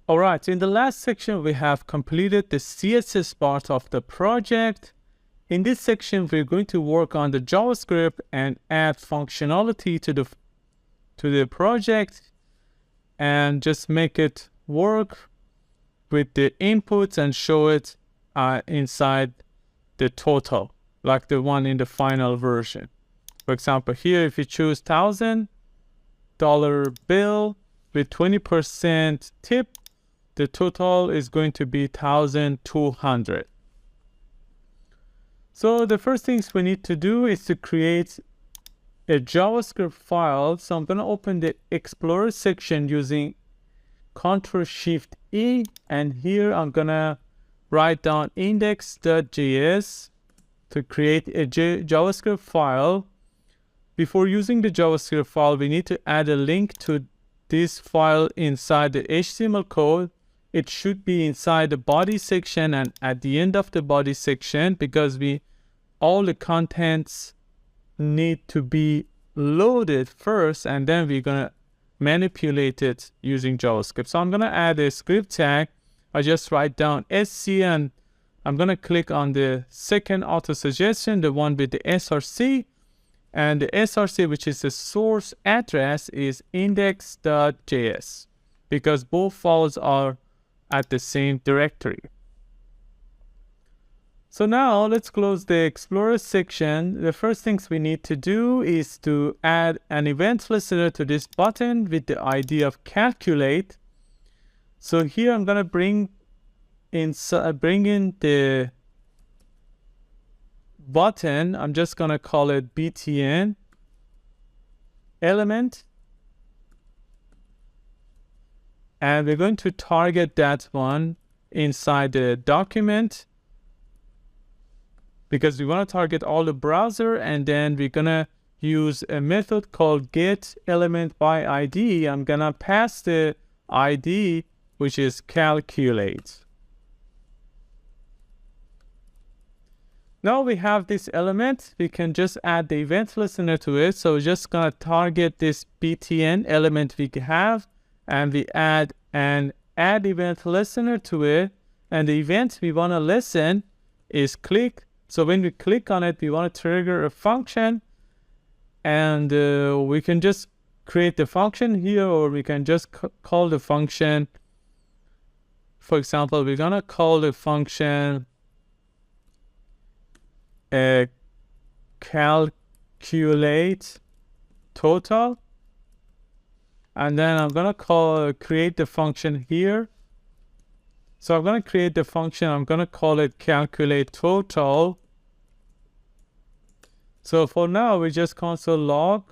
All right, in the last section, we have completed the CSS part of the project. In this section, we're going to work on the JavaScript and add functionality to the project and just make it work with the inputs and show it inside the total, like the one in the final version. For example, here, if you choose $1,000 bill with 20% tip, the total is going to be 1,200. So the first things we need to do is to create a JavaScript file. So I'm going to open the Explorer section using Ctrl-Shift-E, and here I'm going to write down index.js to create a JavaScript file. Before using the JavaScript file, we need to add a link to this file inside the HTML code. It should be inside the body section and at the end of the body section, because all the contents need to be loaded first, and then we're going to manipulate it using JavaScript. So I'm going to add a script tag. I just write down SC, and I'm going to click on the second auto suggestion, the one with the src. And the src, which is the source address, is index.js, because both files are at the same directory. So now let's close the Explorer section. The first things we need to do is to add an event listener to this button with the ID of calculate. So here I'm going to bring in the button. I'm just going to call it btn element. And we're going to target that one inside the document, because we want to target all the browser, and then we're going to use a method called getElementById. I'm going to pass the ID, which is calculate. Now we have this element, we can just add the event listener to it. So we're just going to target this btn element we have, and we add an add event listener to it, and the event we want to listen is click. So when we click on it, we want to trigger a function, and we can just create the function here, or we can just call the function. For example, we're going to call the function calculate total. And then I'm going to create the function here. So I'm going to create the function. I'm going to call it calculate total. So for now, we just console log.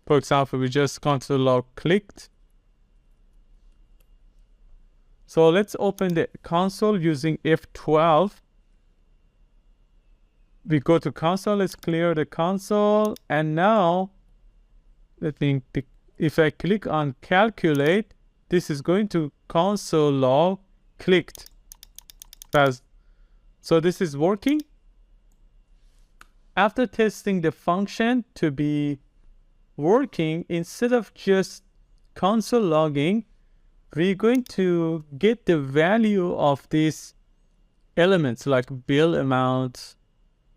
For example, we just console log clicked. So let's open the console using F12. We go to console, let's clear the console. And now, if I click on calculate, this is going to console log clicked. So this is working. After testing the function to be working, instead of just console logging, we're going to get the value of these elements like bill amount,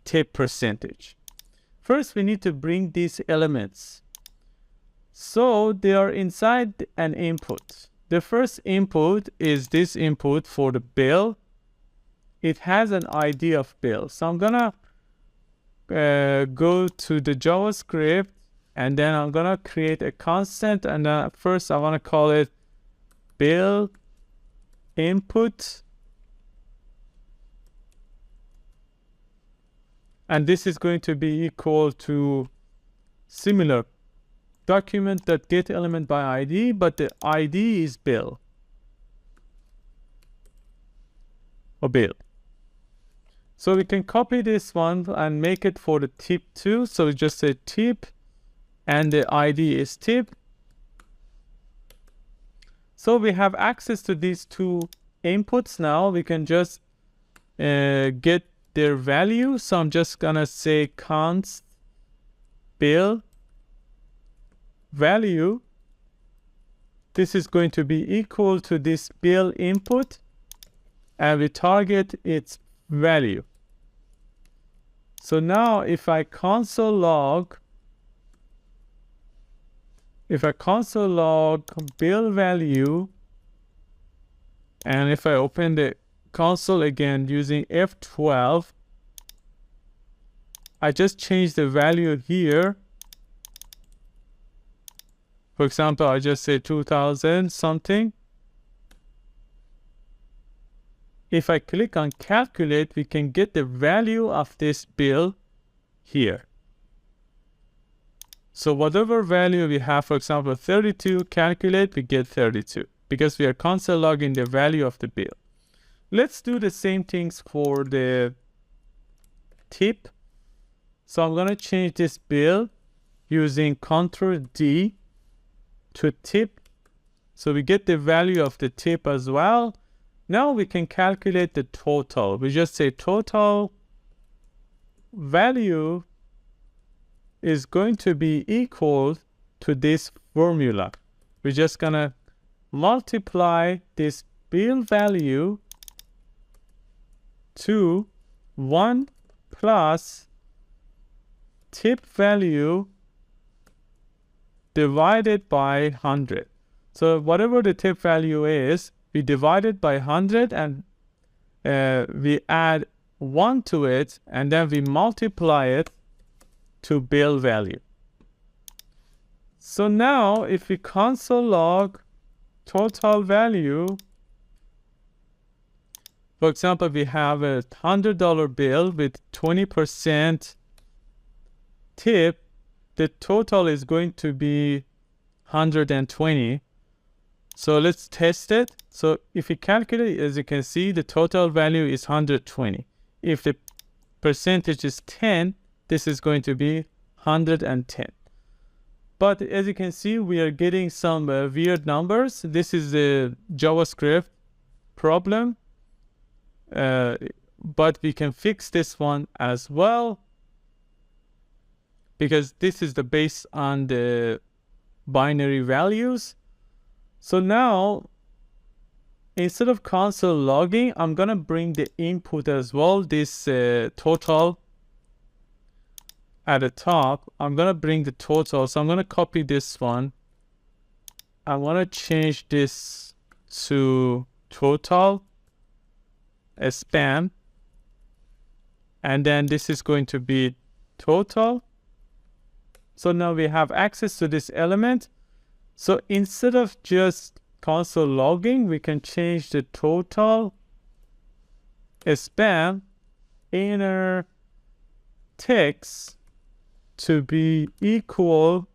tip percentage. First, we need to bring these elements. So they are inside an input. The first input is this input for the bill. It has an ID of bill. So I'm gonna go to the JavaScript, and then I'm gonna create a constant, and first I want to call it bill input. And this is going to be equal to similar document.getElementById, but the ID is bill or bill. So we can copy this one and make it for the tip too. So we just say tip, and the ID is tip. So we have access to these two inputs now. We can just get their value. So I'm just gonna say const bill value, this is going to be equal to this bill input, and we target its value. So now if I console log bill value, and if I open the console again using F12, I just change the value here. For example, I just say 2000 something. If I click on calculate, we can get the value of this bill here. So whatever value we have, for example, 32, calculate, we get 32 because we are console logging the value of the bill. Let's do the same things for the tip. So I'm going to change this bill using Ctrl D to tip. So we get the value of the tip as well. Now we can calculate the total. We just say total value is going to be equal to this formula. We're just going to multiply this bill value to 1 plus tip value divided by 100. So whatever the tip value is, we divide it by 100 and we add 1 to it, and then we multiply it to bill value. So now if we console log total value, for example, we have a $100 bill with 20% tip, the total is going to be 120. So let's test it. So if you calculate, as you can see, the total value is 120. If the percentage is 10, this is going to be 110. But as you can see, we are getting some weird numbers. This is a JavaScript problem. But we can fix this one as well, because this is the based on the binary values. So now, instead of console logging, I'm gonna bring the input as well, this total at the top. I'm gonna bring the total, so I'm gonna copy this one. I wanna change this to total span, and then this is going to be total. So now we have access to this element. So instead of just console logging, we can change the total span inner text to be equal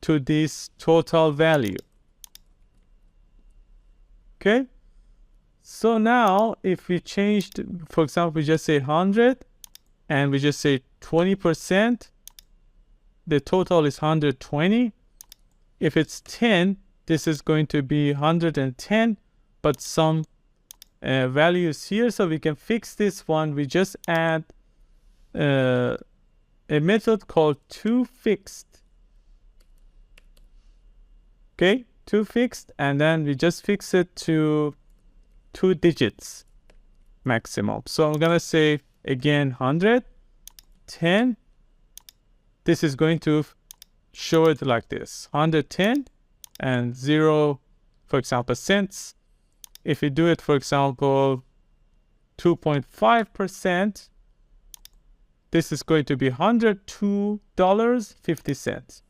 to this total value. Okay. So now if we changed, for example, we just say 100 and we just say 20%, the total is 120. If it's 10, this is going to be 110, but some values here. So we can fix this one. We just add a method called toFixed. Okay, toFixed, and then we just fix it to 2 digits maximum. So I'm gonna say again 100, 10. This is going to show it like this: 110 and 0, for example, cents. If we do it, for example, 2.5%, this is going to be $102.50.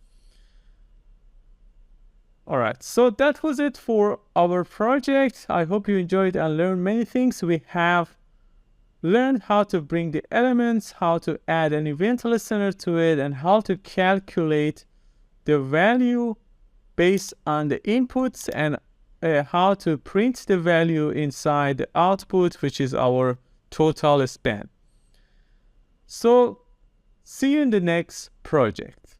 All right, so that was it for our project. I hope you enjoyed and learned many things. We have learned how to bring the elements, how to add an event listener to it, and how to calculate the value based on the inputs, and how to print the value inside the output, which is our total span. So see you in the next project.